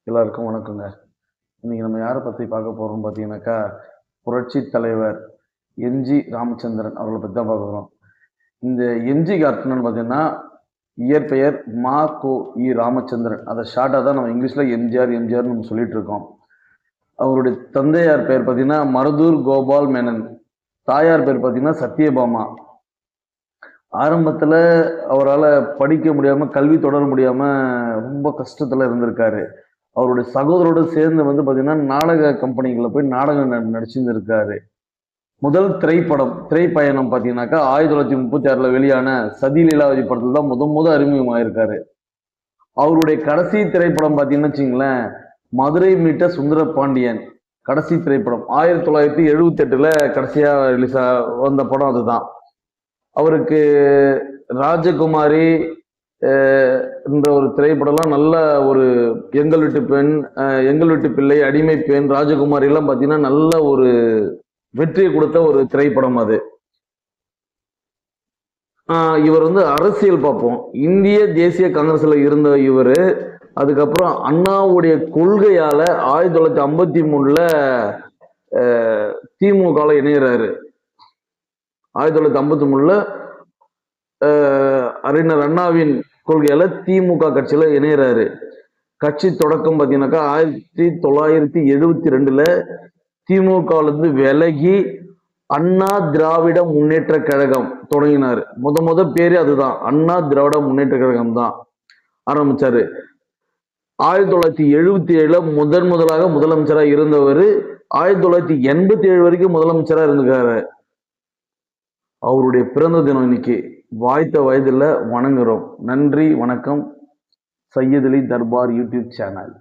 எல்லாருக்கும் வணக்கங்க. இன்னைக்கு நம்ம யார பத்தி பார்க்க போறோம்னு பார்த்தீங்கன்னாக்கா, புரட்சி தலைவர் எம்.ஜி. ராமச்சந்திரன் அவர்கள பத்தி தான் பார்க்க போறோம். இந்த எம்.ஜி. கார்ட்டூன்னு பார்த்தீங்கன்னா, இயற்பெயர் ம.கோ.இ. ராமச்சந்திரன். அத ஷார்ட்டா தான் நம்ம இங்கிலீஷ்ல எம்ஜிஆர்ன்னு நம்ம சொல்லிட்டு இருக்கோம். அவருடைய தந்தையார் பெயர் பார்த்தீங்கன்னா, மருதூர் கோபால் மேனன். தாயார் பேர் பார்த்தீங்கன்னா, சத்யபாமா. ஆரம்பத்துல அவரால படிக்க முடியாம, கல்வி தொடர முடியாம ரொம்ப கஷ்டத்துல இருந்திருக்காரு. அவருடைய சகோதரோடு சேர்ந்து பார்த்தீங்கன்னா, நாடக கம்பெனிகள்ல போய் நாடகம் நடிச்சிருந்திருக்காரு. முதல் திரைப்பயணம் பார்த்தீங்கன்னாக்கா, 1936ல வெளியான சதி லீலாவதி படத்துல தான் முத அறிமுகமாயிருக்காரு. அவருடைய கடைசி திரைப்படம் பார்த்தீங்கன்னு வச்சுங்களேன், மதுரை மீட்ட சுந்தரபாண்டியன். கடைசி திரைப்படம் 1978ல கடைசியா ரிலீஸ் வந்த படம் அதுதான். அவருக்கு ராஜகுமாரி என்ற ஒரு திரைப்படம்லாம் நல்ல ஒரு எங்கள் வீட்டு பெண், எங்கள் வீட்டு பிள்ளை, அடிமை பெண், ராஜகுமாரி எல்லாம் பார்த்தீங்கன்னா நல்ல ஒரு வெற்றியை கொடுத்த ஒரு திரைப்படம் அது. இவர் அரசியல் பார்ப்போம். இந்திய தேசிய காங்கிரஸ்ல இருந்த இவர் அதுக்கப்புறம் அண்ணாவுடைய கொள்கையால 1953ல திமுக இணைகிறாரு. 1953ல அறிஞர் அண்ணாவின் கொள்கையால திமுக கட்சியில இணைகிறாரு. கட்சி தொடக்கம் பார்த்தீங்கன்னாக்கா 1972ல திமுகல இருந்து விலகி அண்ணா திராவிட முன்னேற்ற கழகம் தொடங்கினார். முத பேரு அதுதான், அண்ணா திராவிட முன்னேற்ற கழகம் தான் ஆரம்பிச்சாரு. 1977ல முதலாக முதலமைச்சராக இருந்தவர் 1987 வரைக்கும் முதலமைச்சராக இருந்திருக்காரு. அவருடைய பிறந்த தினம் இன்னைக்கு. வாய்த்த வயதுல வணங்குறோம். நன்றி, வணக்கம். Syed Ali Darbar YouTube channel.